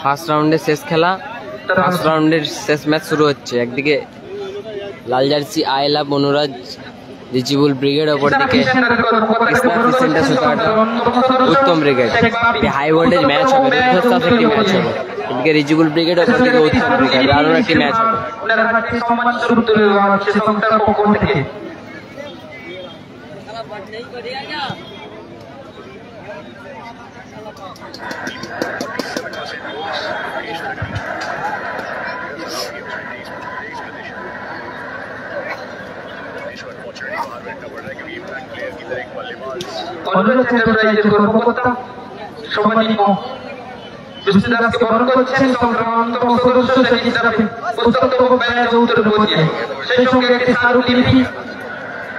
First রাউন্ডের শেষ খেলা, ফার্স্ট রাউন্ডের শেষ ম্যাচ শুরু হচ্ছে। একদিকে লাল জার্সি আই লাভ অনুরাজ রিচিবুল ব্রিগেড, অপরদিকে Uttam brigade. High voltage match হবে, রুদ্ধশ্বাস একটি ম্যাচ হবে। এদিকে রিচিবুল ব্রিগেড, অপরদিকে উত্তম ব্রিগেড, দারুণ একটি ম্যাচ হবে। কর্মকর্তা সম্মানিত দাসকে বরণ করছেন সংক্রান্ত সদস্য হিসাবে প্রত্যক্ষ ব্যাচ উত্তর পূর্বে, সেই সঙ্গে একটি সারু টিভি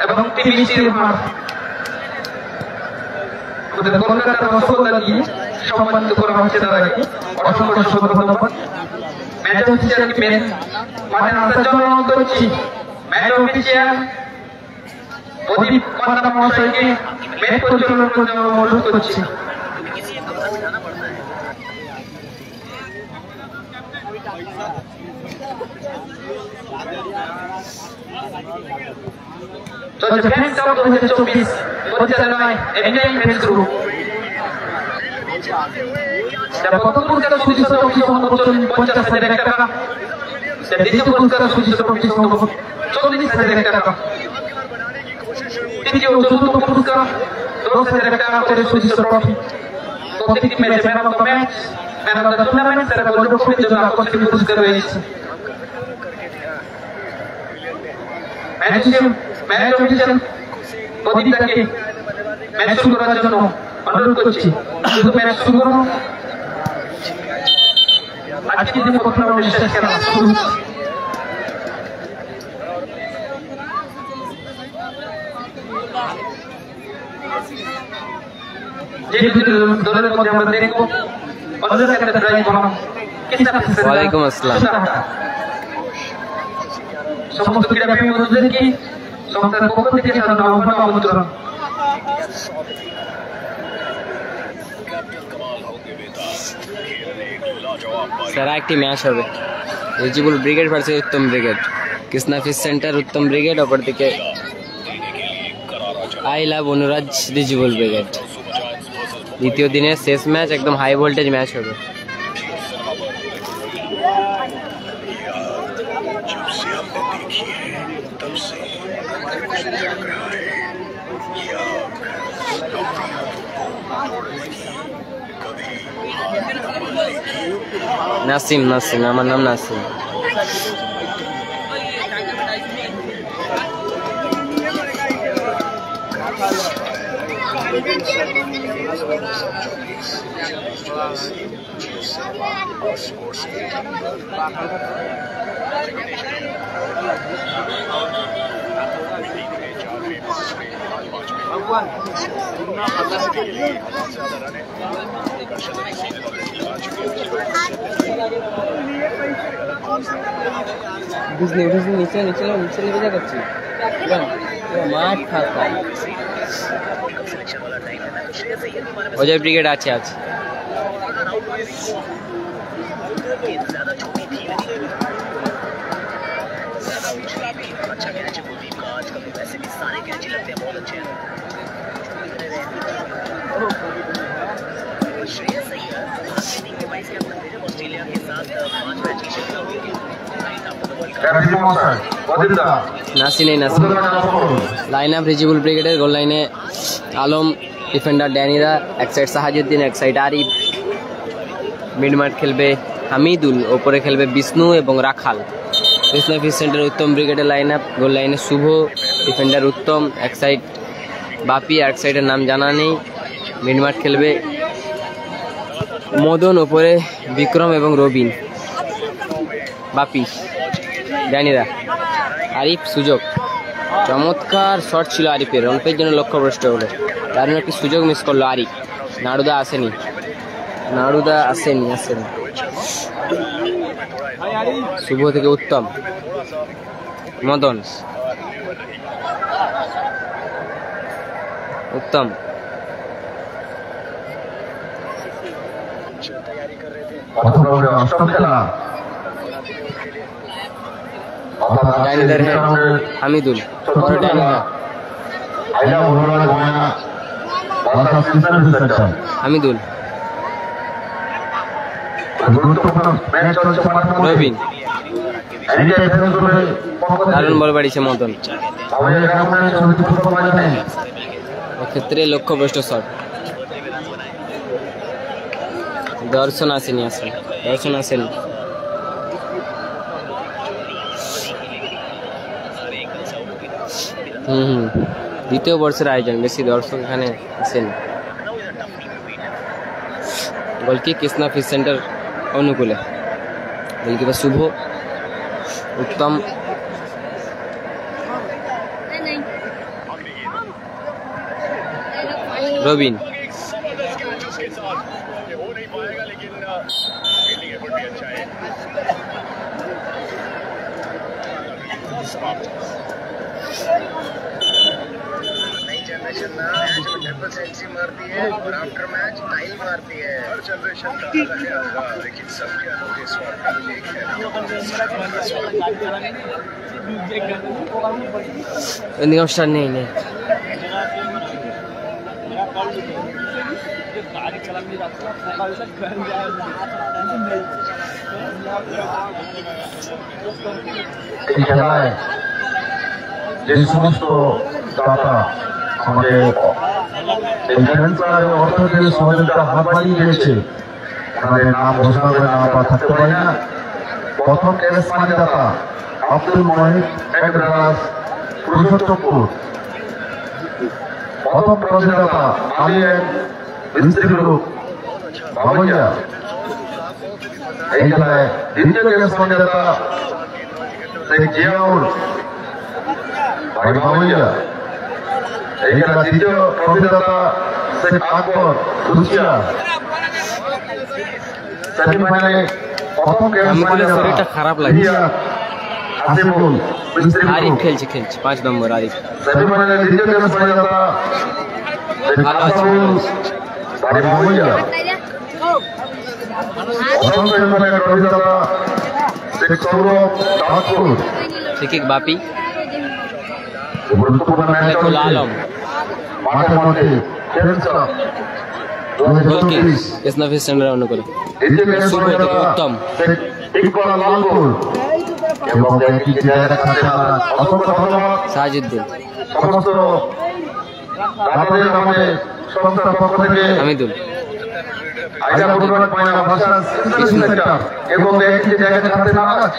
এবং টিভিসির ভার কলকাতার রসগোল্লা দিয়ে সম্মানিত করা হচ্ছে। তাদেরকে অসংখ্য ধন্যবাদ। ম্যাচ অফিসিয়াল মাঠে আসার জন্য অনুরোধ করছি। ম্যাচ অফিসিয়াল প্রদীপ পান্ডা মহাশয়কে ম্যাচ পরিচালনা করার জন্য অনুরোধ করছি। ফ্যান্স অফ 2024 পরিচালনায় এনটাইম ফ্যান্স গ্রুপ প্রথম পুরস্কার সুচিত 50,000 টাকা, দ্বিতীয় পুরস্কার সুচিত 40,000 টাকা, তৃতীয় চতুর্থ পুরস্কার 10,000 টাকা করে সুচিত ট্রফি। প্রত্যেকটি ম্যাচে man of the match, man of the tournament, তারা পর্যবেক্ষণের জন্য আকর্ষণীয় পুরস্কার রয়েছে। ম্যাচ অফিসিয়াল প্রদীপটাকে ম্যাচ শুরু করার জন্য অনুরোধ করছি। শুধু ম্যাচ শুরু করুন। আজকের দিনে প্রথম শেষ খেলা শুরু। যে দলের মধ্যে আমরা দেখবো ওয়ালাইকুম আসসালাম। সমস্ত ক্রীড়াপ্রেমী বন্ধুদেরকে সংস্থার পক্ষ থেকে আমন্ত্রণ। স্যার একটি ম্যাচ হবে, রিচিবুল ব্রিগেড ভার্সেস উত্তম brigade. Krishna fish centre Uttam brigade, অপরদিকে আই লাভ অনুরাজ রিচিবুল ব্রিগেড। দ্বিতীয় দিনের শেষ ম্যাচ, একদম হাই ভোল্টেজ ম্যাচ হবে। নাসিম, আমার নাম নাসিম। নিচে লেগে যাচ্ছি, মাঠ ফাঁকা। অজয় ব্রিগেড আছে আজ। লাইন আপ রিচিবুল ব্রিগেডের গোল লাইনে আলম, ডিফেন্ডার ড্যানিরা, এক সাইড সাহাজুদ্দিন, এক সাইড আরিফ। মিডমাঠ খেলবে হামিদুল, ওপরে খেলবে বিষ্ণু এবং রাখাল। কৃষ্ণা ফিশ সেন্টার উত্তম ব্রিগেডের লাইন আপ, গোল লাইনে শুভ, ডিফেন্ডার উত্তম, এক সাইড বাপি, এক সাইডের নাম জানা নেই। মিডমাঠ খেলবে মদন, ওপরে বিক্রম এবং রবিন। বাপি, ড্যানিরা, আরিফ, সুযোগ। চমৎকার শট ছিল আরিফের, অল্পের জন্য লক্ষ্যভ্রষ্ট হলো। দারুণ একটি সুযোগ মিস করলো আরিফ। নাড়ুদা আসেনি। শুভ থেকে উত্তম, মদন, উত্তম, অষ্টম খেলা ডাইনিদার হেড হামিদুল পরে ডাইনিদা হামিদুল রবিন দারুণ বল বাড়িছে মদন ক্ষেত্রে লক্ষ্যভ্রষ্ট শট দর্শন আসেনি আসলে দর্শন আসেনি দ্বিতীয় বর্ষের আয়োজন বেশি দর্শক এখানে আসেনি গোলকিক কৃষ্ণা ফিশ সেন্টার অনুকূলে গোলকিপার শুভ उत्तम रविन सेंसी मारती है और आफ्टर मैच टाइल मारती है। हर जनरेशन का अलग है अंदाज, लेकिन सबके अनोखे स्वाद का एक है। निगम स्टार नहीं খেলায় যে সমস্ত দাতা আমাদের অর্থনৈতিক সহযোগিতা হাত বাড়িয়ে দিয়েছে তাদের নাম ঘোষণা করে না বা থাকতে পারি না। প্রথম ক্যাশ মানি দাতা আব্দুল মহিদ পুরুষোত্তমপুর, প্রথম প্রযোজদাতা আলিয়ান মিস্ত্রি গ্রুপ বাবুইয়া। এই খেলায় দ্বিতীয় ক্যাশ মানি দাতা শেখ জিয়াউল বাবুইয়া। এই খেলা দ্বিতীয় প্রযোজদাতা শেখ আকবর কুষ্টিয়া। সেমিফাইনালে প্রথম ক্যাশ মানি দাতা শরীরটা খারাপ লাগে আসিফুল আরিফ খেলছে 5 নম্বর আরিফ সেমিফাইনালে দ্বিতীয় ক্যাশ মানি দাতা ভালো আছে বাবুইয়া। প্রথম সেমিফাইনালে প্রযোজদাতা শেখ সৌরভ দাসপুর। ঠিক বাপি গুরুত্বপূর্ণ ম্যাচ আলম মাঠের মধ্যে খেলছে কৃষ্ণা ফিশ সেন্টার অনুকূলে উত্তম ইকবাল লালপুর এবং একটি জায়গা খাতে অসংখ্য ধন্যবাদ সাজিদুদ্দিন সমস্ত দাদাদের আমাদের সংস্থার পক্ষ থেকে হামিদুল আইডা ফুটবল মাইনা ভাষা সেন্টার এবং একটি জায়গা খাতে নারাজ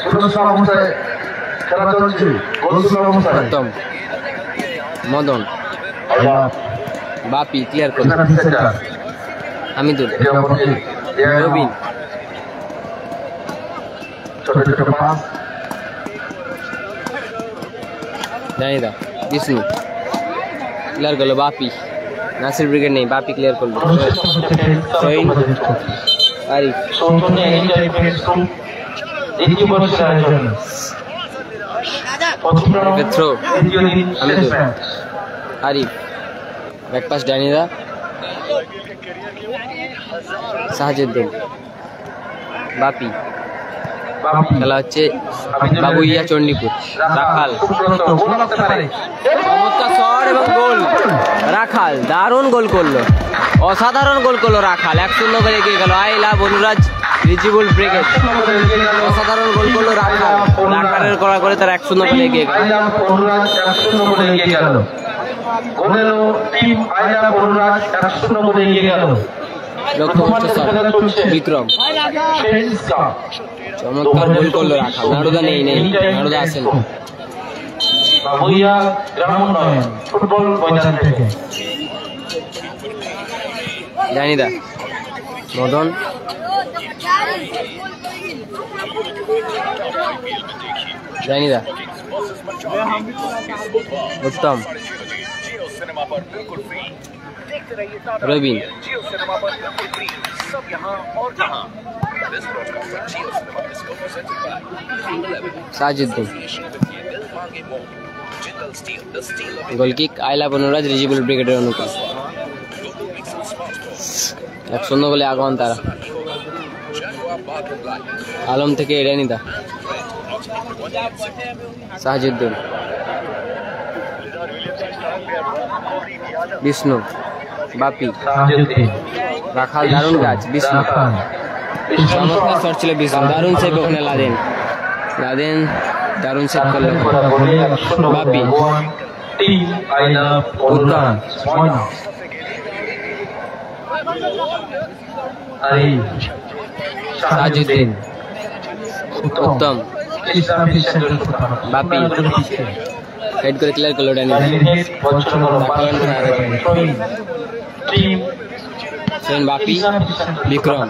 সুরক্ষা অবস্থায় খেলা চলছে গোলশূন্য অবস্থায় উত্তম মদন বাপি ক্লিয়ার করল হামিদুল রবিন ছোট ছোট পাস জানিদা বিষ্ণু ক্লিয়ার করলো বাপি নাসির ব্রিগেড নেই বাপি ক্লিয়ার করলো শহীন আরিফ থ্রো হামিদুল আরিফ ব্যাকপাস ডানিদা সাহাজুদ্দিন বাপি খেলা হচ্ছে বাবুইয়া চণ্ডীপুর রাখাল চমৎকার শট এবং গোল রাখাল দারুণ গোল করলো অসাধারণ গোল করলো রাখাল 1-0 করে এগিয়ে গেল আই লাভ অনুরাজ রিজিবুল ব্রিগেড অসাধারণ গোল করলো রাখাল রাখালের করা করে তার 1-0 করে এগিয়ে গেল বিক্রম চমৎকার গোল করলো রাখাল নাড়ুদা নেই নাড়ুদা আসেন জানিদা মদন জানিদা উত্তম রবিন সাজিদুদ্দিন গোলকিক আইলা বনরাজ রিজিবুল ব্রিগেডের অনুকূল 1-0 গোলে আগান তারা। আলম থেকে ড্যানিদা, সাহাজউদ্দিন, বিষ্ণু, বাপি, রাখাল, দারুণ কাজ বিষ্ণু, চমৎকার শট ছিল বিষ্ণু, দারুণ সেভ ওখানে লাদেন, দারুণ সেভ করলেন বাপি, উত্তম, সাহাজউদ্দিন, উত্তম, বাপি হেড করে ক্লিয়ার করলো ড্যানি, বাপি, বিক্রম,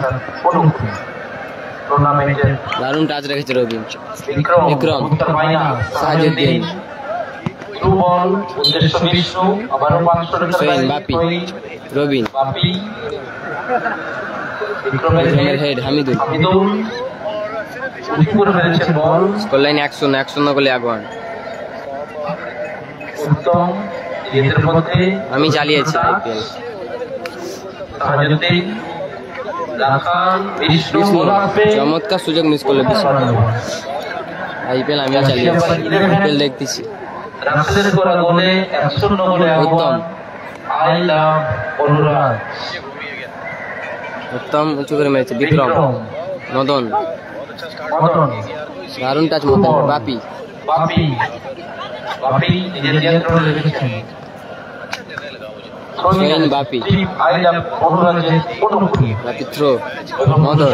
দারুণ টাচ রেখেছে রবিন, বিক্রম, সাহাজউদ্দিন, বাপি, রবিন, বিক্রমের হেড, হামিদুল, স্কোর লাইন 1-0 গোলে আগুয়ান। আমি চালিয়েছি আইপিএল, চমৎকার সুযোগ মিস করলো বিষ্ণু, আইপিএল আমি চালিয়েছি, আইপিএল দেখতেছি, উত্তম উঁচু করে মেরেছে, বিক্রম, মদন, দারুণ টাচ মদন, বাপি, বাপি থ্রো, মদন,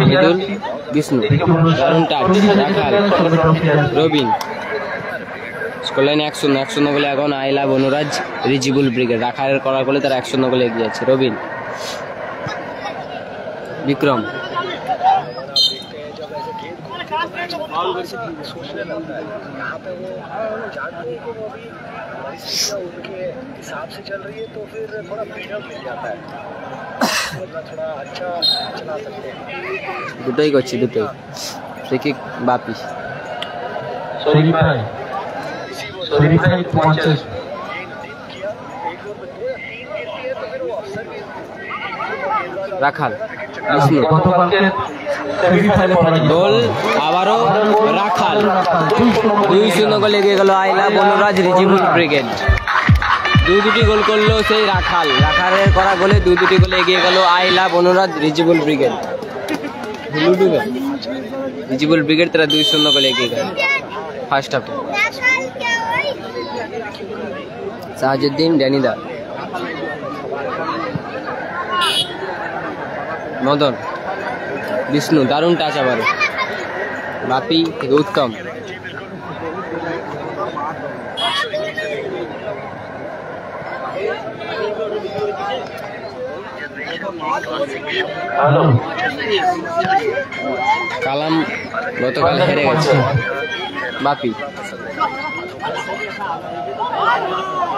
মিদুল, বিষ্ণু, দারুণ টাচ, রাখাল, রবিন, স্কোর লাইন 1-0 গোলে এখন আইলা বনুরাজ রিজিবুল ব্রিগেড, রাখালের করার গোলে তারা 1-0 গোলে এগিয়ে যাচ্ছে। রবিন, বিক্রম, उनके हिसाब से चल रही है तो फिर थोड़ा फ्रीडम मिल जाता है, थोड़ा अच्छा चला सकते हैं। দুটোই করছি, দুটোই ফ্রি কিক বাপি, শরীফ ভাই 50 রাখাল, বিষ্ণু, গোল আবারও রাখাল, 2-0 গোলে এগিয়ে গেল আইলা বনুরাজ রিজিবুল ব্রিগেড, দুটি গোল করলো সেই রাখালের করা গোলে 2 গোলে এগিয়ে গেল আইলা বনুরাজ রিজিবুল ব্রিগেড, রিজিবুল ব্রিগেড তারা 2-0 গোলে এগিয়ে গেল ফার্স্ট হাফে। সাহাজউদ্দিন, ড্যানিদা, মদন, বিষ্ণু, দারুণ টাচ আবার, বাপি থেকে উত্তম, কালাম গতকাল হেরে গেছে, বাপি,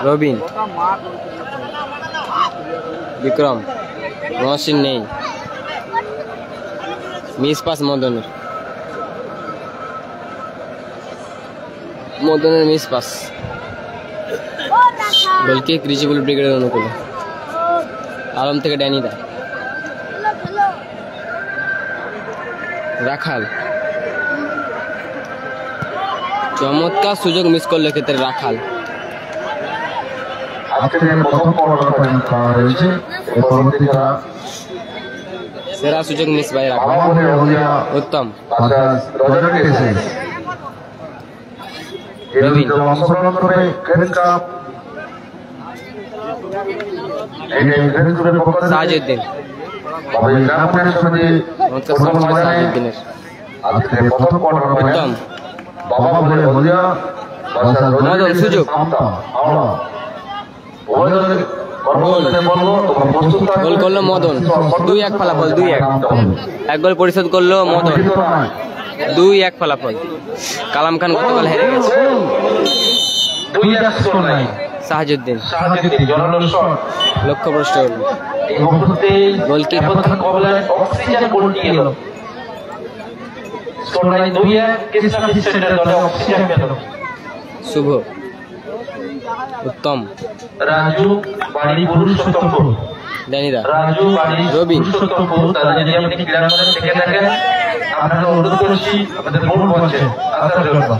রবিন, বিক্রম, মহসিন নেই, মিস পাস মদনের, মিস পাস, গোলকিক রিজিবুল ব্রিগেডের অনুকূলে, আলম থেকে ড্যানিদা, রাখাল, চমৎকার সুযোগ মিস করলো ক্ষেত্রে রাখাল, সেরা সুযোগ মিস ভাই রাখাল, উত্তম, রবিন, সাহাজউদ্দিন, সাহাজউদ্দিনের, উত্তম, মদন, সুযোগ, গোল করলো মদন, 2-1 ফলাফল, 2-1, এক গোল পরিশোধ করলো মদন, 2-1 ফলাফল। কালাম খান গতকাল হেরে গেছে, সাহাজউদ্দিন লক্ষ্যভ্রষ্ট হল, গোলকিপার শুভ, উত্তম, রাজু বাড়ি পুরুষোত্তমপুর, ড্যানিদা, রাজু বাড়ি রবিন, পুরুষোত্তমপুর। তারা যদি আপনি ক্রীড়াঙ্গনে থেকে থাকেন, আপনাকে অনুরোধ করছি আমাদের মূল মঞ্চে আসার জন্য।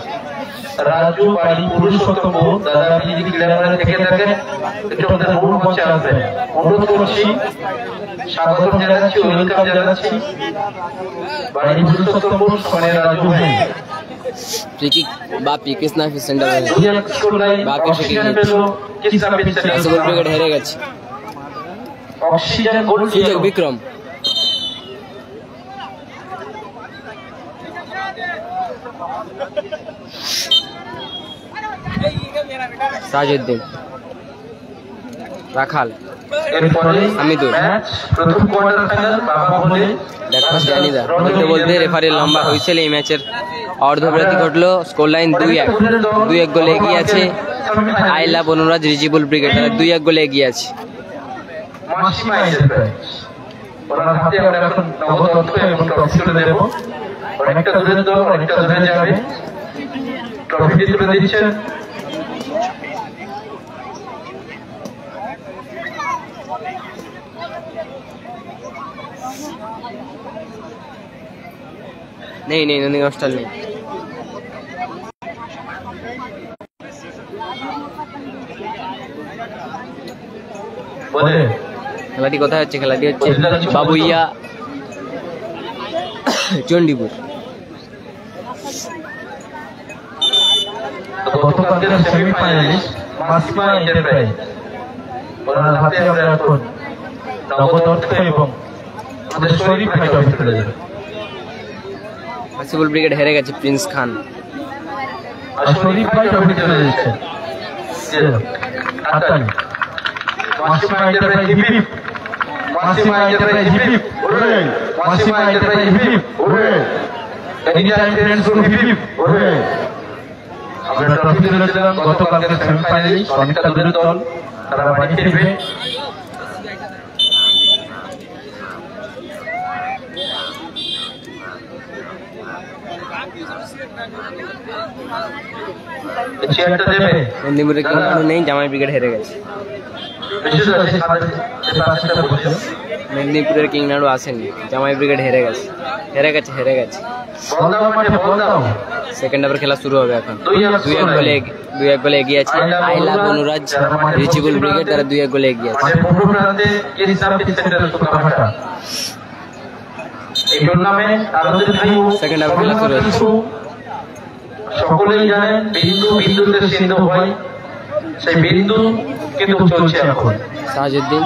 রাজু বাড়ি পুরুষোত্তমপুর, দাদা আপনি যদি ক্রীড়াঙ্গনে থেকে থাকেন একটু আমাদের মূল মঞ্চে আসবেন, অনুরোধ করছি, স্বাগতম জানাচ্ছি, ওয়েলকাম জানাচ্ছি। বাড়ি পুরুষোত্তমপুর মানে রাজু ভাই। ফ্রি কিক বাপি কৃষ্ণা ফিশ সেন্টার, বাপি ফ্রি কিক। রাসেল ব্রিগেড হেরে গেছে। অক্সিজেন গোল সুযোগ বিক্রম, সাজউদ্দিন, রাখাল, হামিদুল। প্রথম কোয়ার্টার ফাইনাল বাবা বলে দেখো ড্যানিদা বলতে বলতে রেফারি লম্বা হুইসেল। এই ম্যাচের অর্ধবিরতি ঘটলো। স্কোর লাইন 2-1, 2-1 গোলে এগিয়ে আছে আইলা বনুরাজ রিজিবুল ব্রিগেড। তারা 2-1 গোলে এগিয়ে আছে। মাসিমা এন্টারপ্রাইজ, ওনার হাতে আমরা এখন নগদ অর্থ এবং ট্রফি তুলে দেব। অনেকটা দূরে তো অনেকটা দূরে যাবে, ট্রফিটি তুলে দিচ্ছেন। নেই নেই নন্দীগঞ্জ হস্টাল নেই। বলে খেলাটি কোথায় হচ্ছে? খেলাটি হচ্ছে বাবুইয়া চণ্ডীপুর। গতকালকের সেমিফাইনালিস্ট মাসিমা এন্টারপ্রাইজ, ওনার হাতে আমরা এখন নগদ অর্থ এবং আমাদের শরীফ ভাই ট্রফি তুলে দেব। হাসিবুল ব্রিগেড হেরে গেছে প্রিন্স খান। আর শরীফ ভাই ট্রফি তুলে দিচ্ছেন। হাতালি মাসিমা এন্টারপ্রাইজ হিপ হিপ, মাসিমা এন্টারপ্রাইজ হিপ হিপ, ওরে মাসিমা এন্টারপ্রাইজ হিপ হিপ, ওরে এনিটাইম ফ্রেন্ডস হিপ হিপ, ওরে। আমরা ট্রফি তুলে দিলাম গতকালকের সেমিফাইনালিস্ট, অনেকটা দূরের দল, তারা বাড়ি ফিরবে। চেয়ারটা দেবে। নন্দীপুরে কিংনাড়ু নেই, জামাই ব্রিগেড হেরে গেছে। মেদিনীপুরের কিংনাড়ু আসেনি, জামাই ব্রিগেড হেরে গেছে। হেরে গেছে। সেকেন্ড হাফের খেলা শুরু হবে এখন। 2-1 গোলে এগিয়ে আছে আইলা বনুরাজ রিজিবুল ব্রিগেড। তারা 2-1 গোলে এগিয়ে আছে। সেকেন্ড হাফের খেলা শুরু হচ্ছে। সকলেই জানেন বিন্দু বিন্দুতে সিন্ধু হয়, সেই বিন্দু কিন্তু চলছে এখন। সাজউদ্দিন,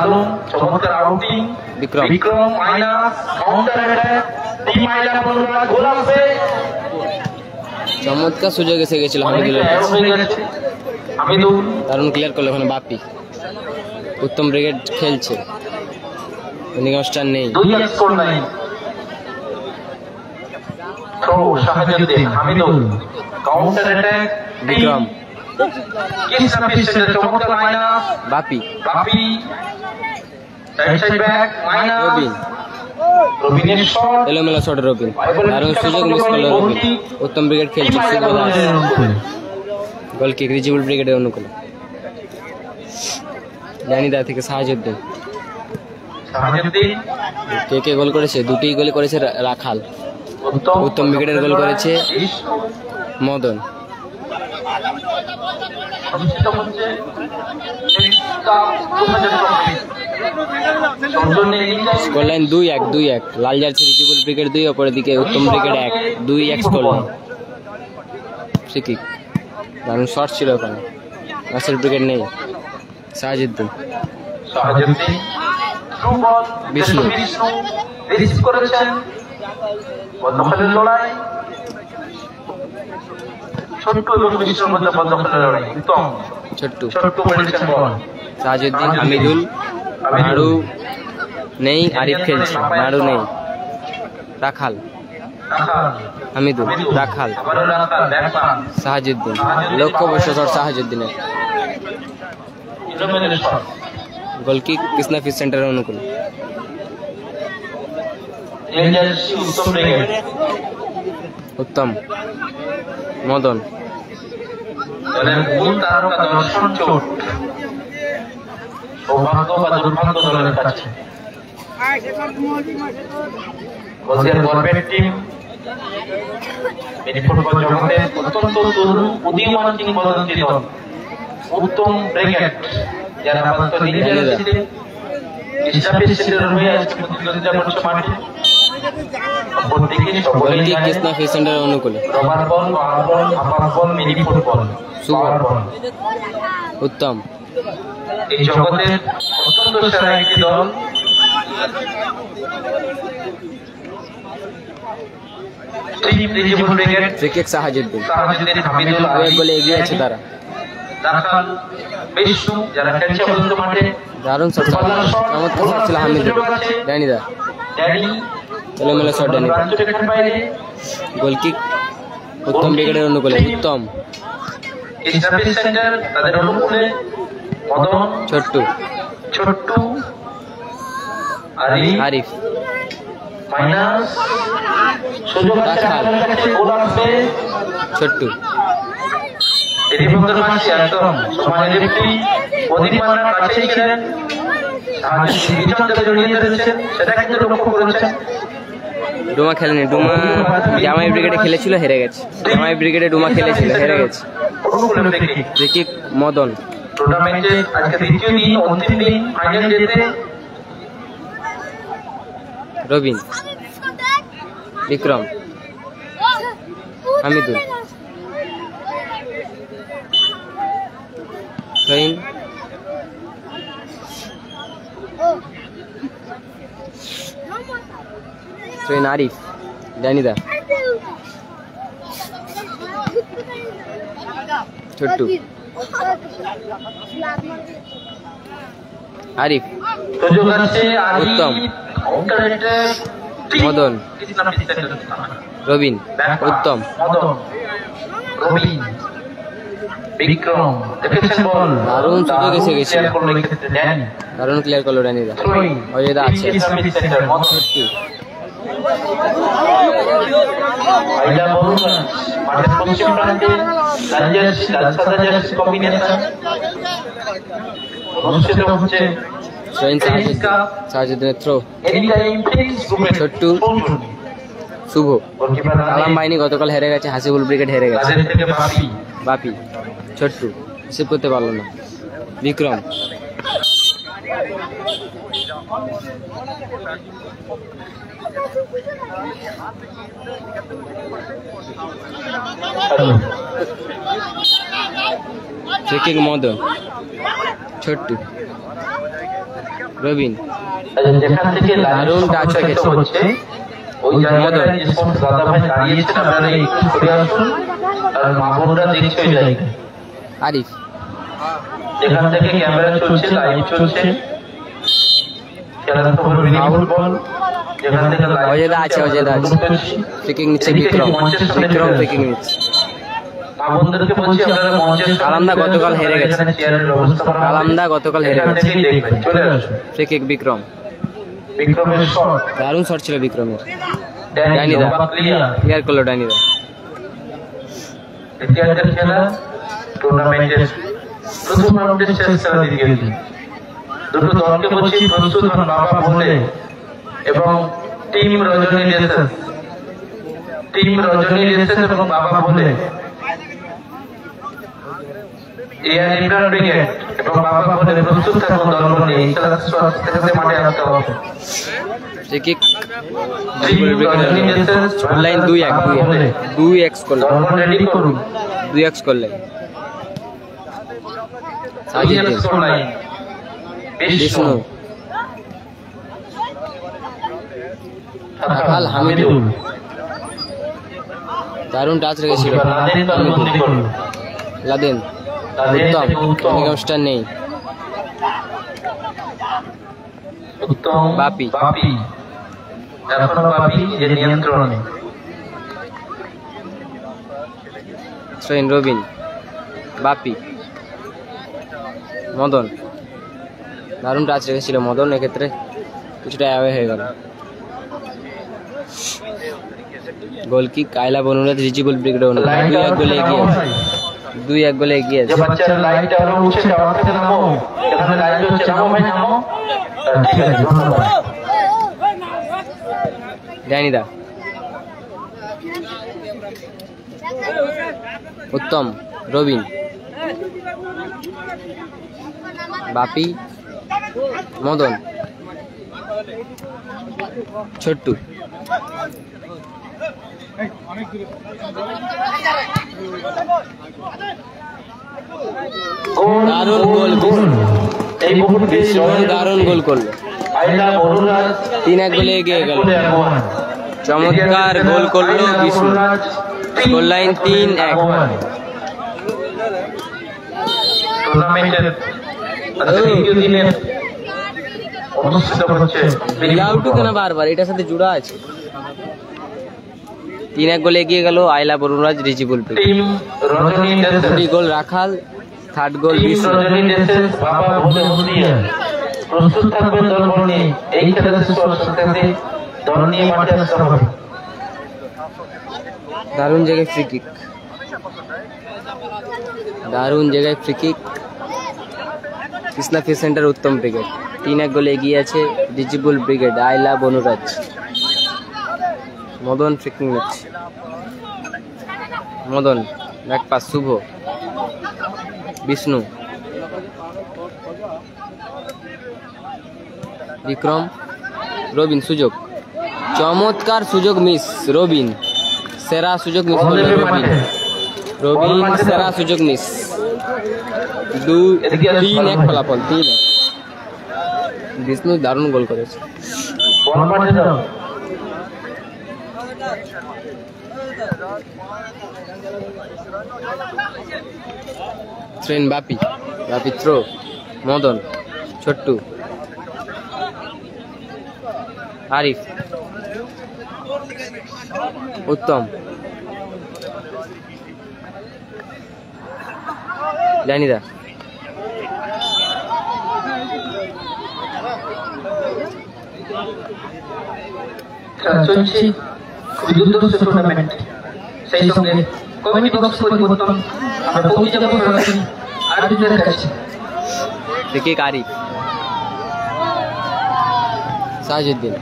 আলম চমৎকার outing, Bikram minus counter attack, team আইলা বনুরাজ গোল আসবে। চমৎকার সুযোগ এসে গেছিল হামিদুল, দারুণ ক্লিয়ার করলো ওখানে বাপি। উত্তম ব্রিগেড খেলছে, নন্দীগঞ্জটার নেই। Shahajuddin, Hamidul, counter attack, Bikram, Krishna fish centre চমৎকার minus, Bapi, side back minus, রবিনের শট, এলোমেলো শট রবিন, দারুণ সুযোগ মিস করলো রবিন। উত্তম ব্রিগেড খেলছে, গোল কিক রিজিবুল ব্রিগেডের অনুকূলে। ড্যানিদা থেকে সাহাজউদ্দিন, কে গোল করেছে? দুটি গোল করেছে রাখাল। উত্তম ব্রিগেডের গোল করেছে মদন। স্কোর লাইন 2-1, লাল জার্সি রিজিবুল ব্রিগেড 2, অপরের দিকে Uttam brigade 1, 2-1 score line. Free kick, দারুণ শট ছিল ওখানে। রাসেল ব্রিগেড নেই। সাহাজউদ্দিন, বিষ্ণু, ছোট্টু, সাহাজউদ্দিন, হামিদুল, নাড়ু নেই, আরিফ খেলছে, নাড়ু নেই, রাখাল, হামিদুল, রাখাল, সাহাজউদ্দিন, লক্ষ্যবর্ষ শট সাহাজউদ্দিনের। গোল কিক কৃষ্ণা ফিশ সেন্টারের অনুকূল। উত্তম, মদন, দলের মূল তারকা দর্শন চোট, সৌভাগ্য বা দুর্ভাগ্য দলের কাছে। বসিয়ার গর্বের টিম মিনি ফুটবল জগতে অত্যন্ত তরুণ উদীয়মান কিংবদন্তি দল উত্তম ব্রিগেড, যারা আপাতত নিজেদের এস্টাবলিশমেন্টের হয়ে আজকে প্রতিযোগিতা করছে মাঠে। কৃষ্ণা ফিশ সেন্টার অনুকূলে রবার বল, পাওয়ার বল, আপার বল, মিনি ফুটবল, পাওয়ার বল। উত্তম। এই জগতের অত্যন্ত সেরা একটি দল। Team রিজিবল brigade, cricket Sahajuddin Hamidul, এক গোলে এগিয়ে আছে তারা। রাখাল, বিষ্ণু, যারা খেলছে অত্যন্ত মাঠে। দারুণ শট, চমৎকার শট ছিল হামিদুল। ড্যানিদা ড্যানি এলোমেলো শট, ড্যানিদা গোল কিক। উত্তম ব্রিগেডের অনুকূলে উত্তম। এস্টাবলিশ সেন্টার তাদের অনুকূলে মদন, ছোট্টু, ছোট্টু, আরিফ, মাইনাস, সুযোগ আছে রাখালের কাছে, গোল আসবে। ছোট্টু এদিকে পাশে একদম সমাজের একটি অধিমানের কাছেই ছিলেন, সাহায্যে জড়িয়ে ধরেছেন, সেটা কিন্তু লক্ষ্য করেছেন। ডুমা খেলেনি, ডুমা জামাই ব্রিগেডে খেলেছিল, হেরে গেছে। জামাই ব্রিগেডে ডুমা খেলেছিল, হেরে গেছে। ক্রিকেট মদন টুর্নামেন্টে আজকে দ্বিতীয় দিন, অন্তিম দিন, ফাইনাল যেতে রবিন, বিক্রম, হামিদুল, শাহিন, আরিফ, জানিদা, ছোট্টু, আরিফ, সুযোগ আছে, উত্তম, মদন, রবিন, উত্তম, মদন, রবিন, বিক্রম, দেখেছেন বল, দারুণ সুযোগ এসে গেছে, ড্যানি, দারুণ ক্লিয়ার করলো ড্যানিদা। অজয়দা আছে, ছোট্টু, আইলা বলুন, মাঠের পশ্চিম প্রান্তে লাল-সাদা জার্সি কম্বিনেশন অনুষ্ঠিত হচ্ছে। সাহাজুদ্দিনের থ্রো, ছোট্টু, শুভ। আলাম বাহিনী গতকাল হেরে গেছে, হাসিবুল ব্রিগেড হেরে গেছে। বাপি, ছোট্টু রিসিভ করতে পারলো না। বিক্রম, চেকিং মদন, ছোট্টু, রবিন, যেখান থেকে দারুণ টাচ হয়ে গেছে। ওই জায়গায় স্পোর্টস দাদা ভাই দাঁড়িয়েছেন, আপনারা একটু সরে আসুন, আর মা বোনরা দেখছে ওই জায়গায়। আরিফ, যেখান থেকে ক্যামেরা চলছে, লাইভ চলছে, খেলার খবর ফুটবল, যেখান থেকে অজয়দা আছে, অজয়দা আছে। চেকিং নিচ্ছে বিক্রম, বিক্রম চেকিং নিচ্ছে। মা বোনদেরকে বলছি আপনারা মঞ্চে, আলামদা গতকাল হেরে গেছে, চেয়ারের ব্যবস্থা করা, আলামদা গতকাল হেরে এখান গেছে। থেকেই দেখবেন, চলে আসুন। চেকিং বিক্রম, বিক্রমের শট, দারুণ শট ছিল বিক্রমের। ড্যানিদা ড্যানিদা ক্লিয়ার করলো, ড্যানিদা। দ্বিতীয়ার্ধের খেলা, টুর্নামেন্টের প্রথম রাউন্ডের শেষ খেলা, দ্বিতীয় দিন। দুটো দলকে বলছি প্রস্তুত হন বাবা বলে এবং টিম রজনী রেসেস, টিম রজনী রেসেস এবং বাবা বলে, এয়ার ইমরান ব্রিগেড এবং বাবা বলে প্রস্তুত থাকুন দলবল নিয়ে। এই খেলা সাথে মাঠে আসতে হবে। চেকিং টিম রজনী রেসেস লাইন 2-1 স্কোর, দলবল রেডি করুন। 2-1 স্কোর লাইন। সাহাজুদ্দিন, বিষ্ণু, রাখাল, হামিদুল, দারুণ টাচ রেখেছিল। লাদেন, উত্তম, নিগমস্টার নেই। বাপি, এখনো বাপি যে নিয়ন্ত্রণে। রবিন, বাপি, মদন, দারুণ টাচ রেখেছিল মদন, এক্ষেত্রে কিছুটা অ্যাওয়ে হয়ে গেল। গোল কিক, কায়লা বনুরাজ রিজিবল ব্রিগেড গোলে এগিয়ে। 2-1 গোলে এগিয়ে যে আছে। বাচ্চারা লাইটটা আলো উঠছে টাওয়ার থেকে নামো, এখানে লাইট হচ্ছে, নামো ভাই নামো। ঠিক আছে, ধন্যবাদ। ড্যানিদা উত্তম, রবিন, বাপি, মদন, ছোট্টু, দারুণ গোল, এই মুহূর্তে দারুণ গোল করলো। আইলা বরুণরাজ 3-1 গোলে এগিয়ে গেল। চমৎকার গোল করলো বিষ্ণু। Goal line 3-1। টুর্নামেন্টের তৃতীয় দিনের অনুষ্ঠিত হচ্ছে। লাউটু কেন বারবার এটার সাথে জুড়া আছে। 3-1 গোলে এগিয়ে গেল আইলা বরুণরাজ রিজিবুল ব্রিগেড। টিম রজনী দেশের, গোল রাখাল, থার্ড গোল টিম বিষ্ণু। রজনী দেশের বাবা ভোলে হুদিয়া প্রস্তুত থাকবেন দল নিয়ে। এই খেলা শেষ হওয়ার সাথে সাথে দল নিয়ে মাঠে আসতে হবে। দারুণ জায়গায় ফ্রি কিক, দারুণ জায়গায় free kick. Krishna fish centre Uttam brigade 3-1 গোলে এগিয়ে আছে রিজিবুল ব্রিগেড। আইলা বনুরাজ, মদন ফ্রিকিং match. Madan back pass, Shubho, Bishnu, Bikram, Robin, সুযোগ, চমৎকার সুযোগ মিস। রবিন সেরা সুযোগ মিস করলো। রবিন সেরা সুযোগ মিস। 3-1 ফলাফল, 3-1। বিষ্ণু দারুণ গোল করেছে। বল মাঠে দাও। ট্রেন বাপি, বাপি থ্রো, মদন, ছোট্টু, আরিফ, উত্তম, জানিদা, চলছে খুবই দুর্ধর্ষ টুর্নামেন্ট। সেই সঙ্গে কমিটি বক্স পরিবর্তন, আমরা পৌঁছে যাবো সরাসরি আয়োজকদের কাছে। দেখি আরিফ, সাজিউদ্দিন,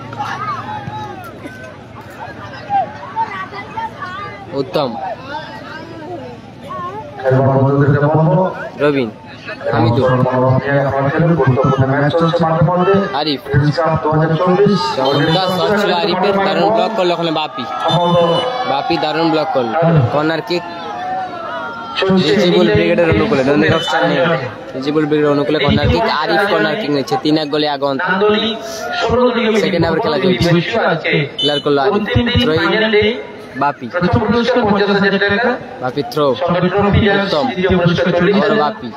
উত্তম, রবিন, হামিদুল, আরিফ। চমৎকার শট ছিল আরিফের, দারুণ ব্লক করলো ওখানে বাপি। বাপি দারুণ ব্লক করলো। কর্নার কিক রিজিবুল ব্রিগেডের অনুকূলে, রিজিবুল ব্রিগেডের অনুকূলে corner kick. Arif corner kick নিচ্ছে। 3-1 গোলে আগন। সেকেন্ড হাফের খেলা চলছে। ক্লিয়ার করলো আরিফ। বাপি, বাপি থ্রো, উত্তম, বাপি,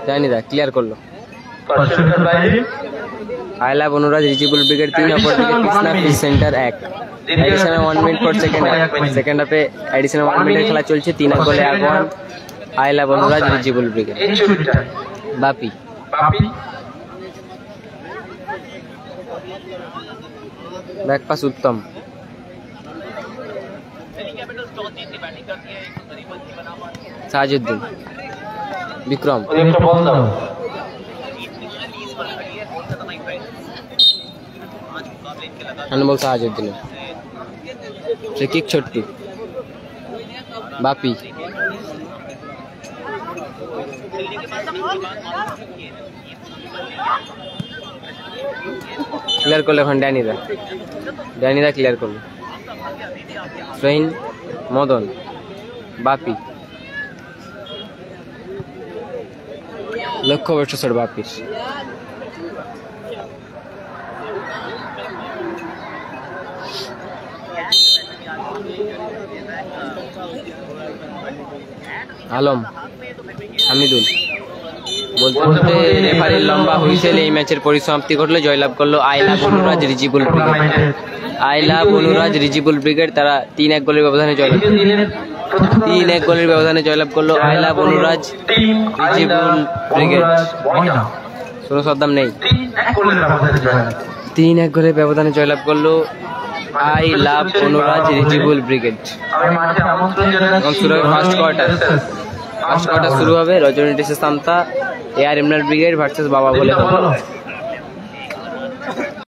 জানিদা ক্লিয়ার করলো। আইলা বনুরাজ রিজিবুল ব্রিগেড 3, অপরদিকে Krishna fish centre 1। Additional 1 minute পর সেকেন্ড হাফে এডিশনাল 1 মিনিটের খেলা চলছে। 3-1 গোলে আগন আইলা বনুরাজ রিজিবুল ব্রিগেড। বাপি, ব্যাক পাস উত্তম, সাজিউদ্দিন, বিক্রম, अनमोल साजुद्दीन, फ्री किक छोट्टू, बापी, क्लियर कर लो डैनिदा, डैनिदा क्लियर कर लो। फ्रेन, मदन, बापी, लक्ष्य वर्ष सर बापी, আলম, হামিদুল। বলতে বলতে রেফারির লম্বা হুইসেল এই ম্যাচের পরিসমাপ্তি ঘটলো। জয়লাভ করলো আইলা বনুরাজ রিজিবুল ব্রিগেড। আইলা বনুরাজ রিজিবুল ব্রিগেড তারা 3-1 গোলের ব্যবধানে জয়লাভ, 3-1 গোলের ব্যবধানে জয়লাভ করলো আইলা বনুরাজ রিজিবুল ব্রিগেড। শোনো সদ্দাম নেই, 3-1 গোলের ব্যবধানে জয়লাভ করলো আই লাভ অনুরাজ রিজিবল ব্রিগেড। আমি মাঠে আমন্ত্রণ এখন শুরু হবে ফার্স্ট কোয়ার্টার। ফার্স্ট কোয়ার্টার শুরু হবে রজনী ডিসে সান্তা এয়ার এমনার ব্রিগেড ভার্সেস বাবা বলে।